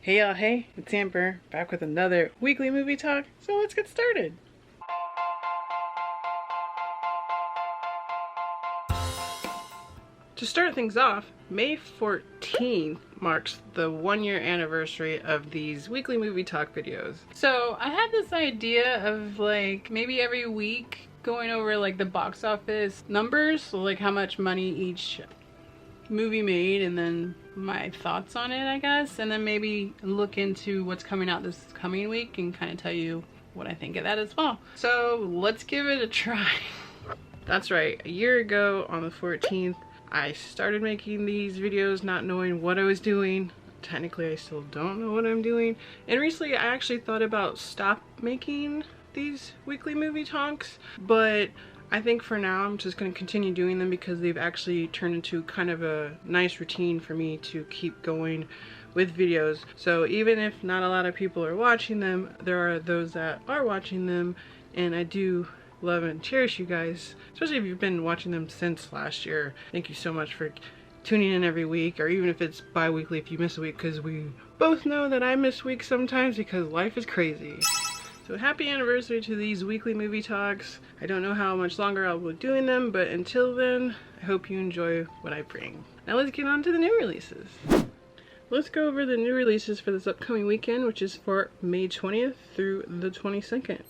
Hey y'all, hey, it's Amber, back with another weekly movie talk, so let's get started. To start things off, May 14th marks the 1-year anniversary of these weekly movie talk videos. So I had this idea of like maybe every week going over like the box office numbers, so like how much money each movie made and then my thoughts on it, I guess, and then maybe look into what's coming out this coming week and kind of tell you what I think of that as well. So let's give it a try. That's right, a year ago on the 14th I started making these videos not knowing what I was doing. Technically I still don't know what I'm doing, and recently I actually thought about stop making these weekly movie talks, but I think for now I'm just going to continue doing them because they've actually turned into kind of a nice routine for me to keep going with videos. So even if not a lot of people are watching them, there are those that are watching them, and I do love and cherish you guys, especially if you've been watching them since last year. Thank you so much for tuning in every week, or even if it's bi-weekly if you miss a week, because we both know that I miss weeks sometimes because life is crazy. So happy anniversary to these weekly movie talks. I don't know how much longer I'll be doing them, but until then, I hope you enjoy what I bring. Now let's get on to the new releases. Let's go over the new releases for this upcoming weekend, which is for May 20th through the 22nd.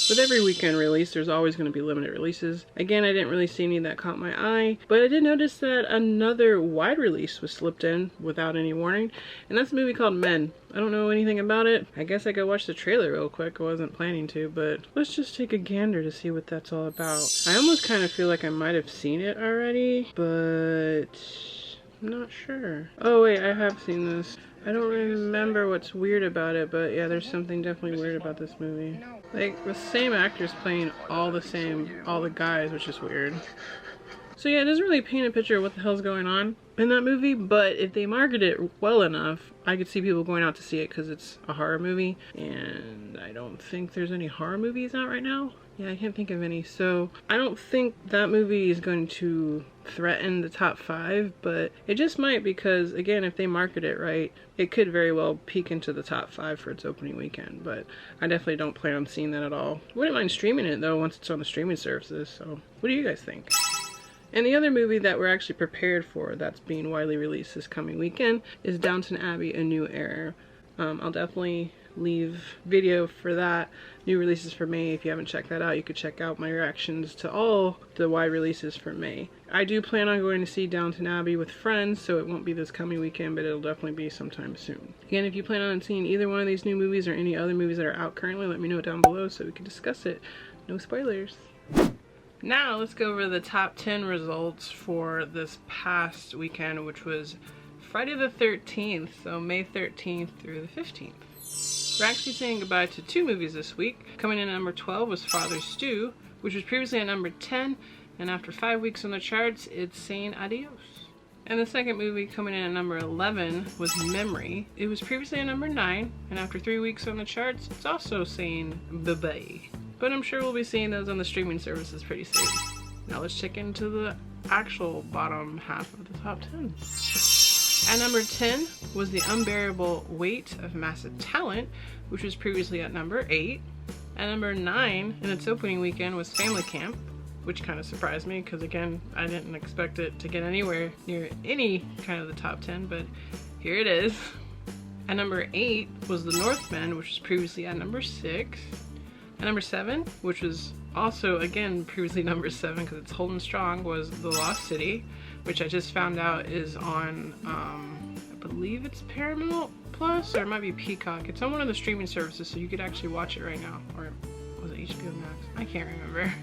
With every weekend release, there's always going to be limited releases. Again, I didn't really see any that caught my eye, but I did notice that another wide release was slipped in without any warning, and that's a movie called Men. I don't know anything about it. I guess I could watch the trailer real quick. I wasn't planning to, but let's just take a gander to see what that's all about. I almost kind of feel like I might have seen it already, but I'm not sure. Oh wait, I have seen this. I don't remember what's weird about it, but yeah, there's something definitely weird about this movie. Like, the same actors playing all the guys, which is weird. So yeah, it doesn't really paint a picture of what the hell's going on in that movie, but if they market it well enough, I could see people going out to see it because it's a horror movie, and I don't think there's any horror movies out right now. Yeah, I can't think of any, so I don't think that movie is going to threaten the top 5, but it just might, because again, if they market it right, it could very well peek into the top 5 for its opening weekend, but I definitely don't plan on seeing that at all. Wouldn't mind streaming it though once it's on the streaming services, so what do you guys think? And the other movie that we're actually prepared for that's being widely released this coming weekend is Downton Abbey: A New Era. I'll definitely leave video for that. New releases for May. If you haven't checked that out, you could check out my reactions to all the wide releases for May. I do plan on going to see Downton Abbey with friends, so it won't be this coming weekend, but it'll definitely be sometime soon. Again, if you plan on seeing either one of these new movies or any other movies that are out currently, let me know down below so we can discuss it. No spoilers. Now let's go over the top 10 results for this past weekend, which was Friday the 13th, so May 13th through the 15th. We're actually saying goodbye to 2 movies this week. Coming in at number 12 was Father Stew, which was previously at number 10, and after 5 weeks on the charts, it's saying adios. And the second movie coming in at number 11 was Memory. It was previously at number 9, and after 3 weeks on the charts, it's also saying bye-bye. But I'm sure we'll be seeing those on the streaming services pretty soon. Now let's check into the actual bottom half of the top 10. At number 10 was The Unbearable Weight of Massive Talent, which was previously at number 8. At number 9 in its opening weekend was Family Camp, which kind of surprised me because again, I didn't expect it to get anywhere near any kind of the top 10, but here it is. At number 8 was The Northman, which was previously at number 6. At number 7, which was also again previously number 7 because it's holding strong, was The Lost City, which I just found out is on I believe it's Paramount Plus, or it might be Peacock. It's on one of the streaming services, so you could actually watch it right now. Or was it HBO Max? I can't remember.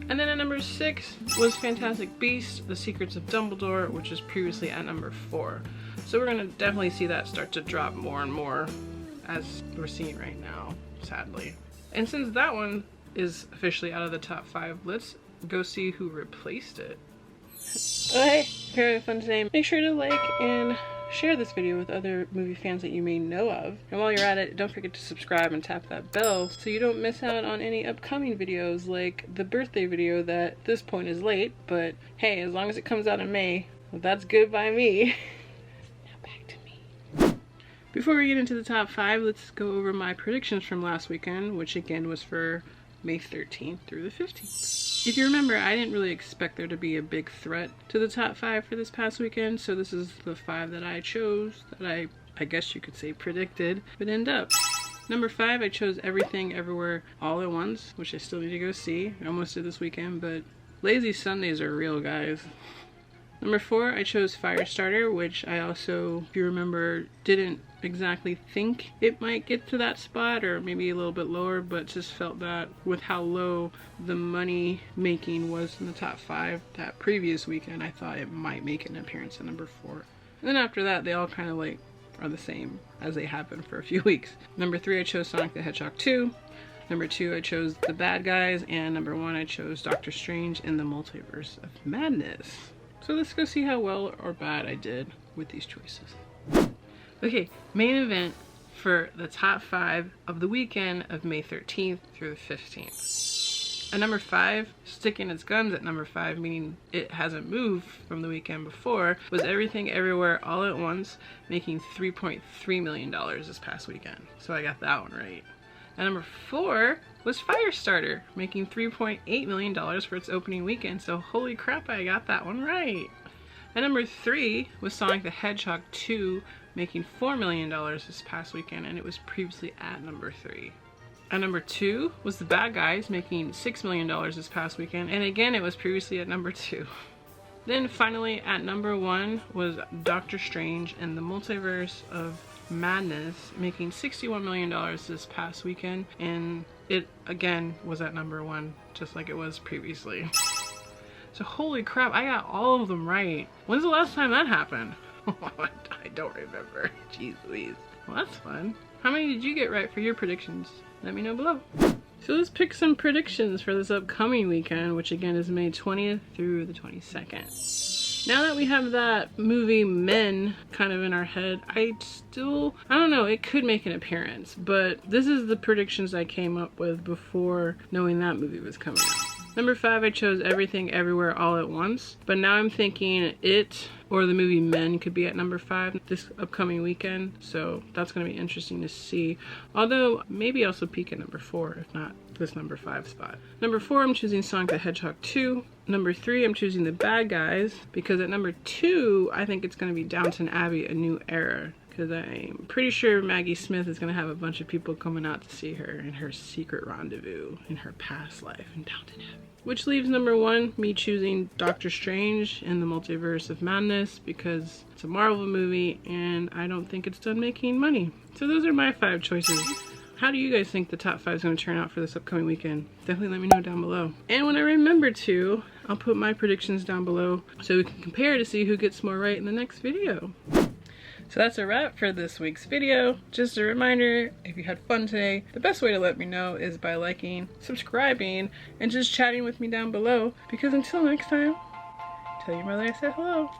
And then at number 6 was Fantastic Beasts: The Secrets of Dumbledore, which was previously at number 4. So we're gonna definitely see that start to drop more and more as we're seeing right now, sadly. And since that one is officially out of the top 5, let's go see who replaced it. Oh hey, very fun today. Make sure to like and share this video with other movie fans that you may know of. And while you're at it, don't forget to subscribe and tap that bell so you don't miss out on any upcoming videos like the birthday video that at this point is late, but hey, as long as it comes out in May, well, that's good by me. Now back to me. Before we get into the top 5, let's go over my predictions from last weekend, which again was for May 13th through the 15th. If you remember, I didn't really expect there to be a big threat to the top 5 for this past weekend, so this is the 5 that I chose, that I guess you could say predicted, but end up. Number 5, I chose Everything Everywhere All at Once, which I still need to go see. I almost did this weekend, but lazy Sundays are real, guys. Number 4, I chose Firestarter, which I also, if you remember, didn't exactly think it might get to that spot, or maybe a little bit lower, but just felt that with how low the money making was in the top 5 that previous weekend, I thought it might make an appearance at number 4. And then after that, they all kind of like are the same as they have been for a few weeks. Number 3, I chose Sonic the Hedgehog 2. Number 2, I chose The Bad Guys. And number 1, I chose Doctor Strange in the Multiverse of Madness. So let's go see how well or bad I did with these choices. Okay, main event for the top 5 of the weekend of May 13th through the 15th. At number 5, sticking its guns at number 5, meaning it hasn't moved from the weekend before, was Everything Everywhere All at Once, making $3.3 million this past weekend. So I got that one right. At number 4 was Firestarter, making $3.8 million for its opening weekend. So holy crap, I got that one right. At number 3 was Sonic the Hedgehog 2, making $4 million this past weekend, and it was previously at number 3. At number 2 was The Bad Guys, making $6 million this past weekend, and again it was previously at number 2. Then finally at number 1 was Doctor Strange and the Multiverse of Madness, making $61 million this past weekend, and it again was at number 1, just like it was previously. So holy crap, I got all of them right. When's the last time that happened? I don't remember. Jeez Louise. Well, that's fun. How many did you get right for your predictions? Let me know below. So let's pick some predictions for this upcoming weekend, which again is May 20th through the 22nd. Now that we have that movie Men kind of in our head, I don't know, it could make an appearance, but this is the predictions I came up with before knowing that movie was coming out. Number 5, I chose Everything Everywhere All at Once, but now I'm thinking it or the movie Men could be at number 5 this upcoming weekend, so that's going to be interesting to see. Although, maybe also peak at number 4, if not this number 5 spot. Number 4, I'm choosing Sonic the Hedgehog 2. Number 3, I'm choosing The Bad Guys, because at number 2, I think it's going to be Downton Abbey, A New Era. Because I'm pretty sure Maggie Smith is going to have a bunch of people coming out to see her in her secret rendezvous in her past life in Downton Abbey. Which leaves number 1, me choosing Doctor Strange in the Multiverse of Madness, because it's a Marvel movie and I don't think it's done making money. So those are my 5 choices. How do you guys think the top 5 is going to turn out for this upcoming weekend? Definitely let me know down below. And when I remember to, I'll put my predictions down below so we can compare to see who gets more right in the next video. So that's a wrap for this week's video. Just a reminder, if you had fun today, the best way to let me know is by liking, subscribing, and just chatting with me down below. Because until next time, tell your mother I said hello.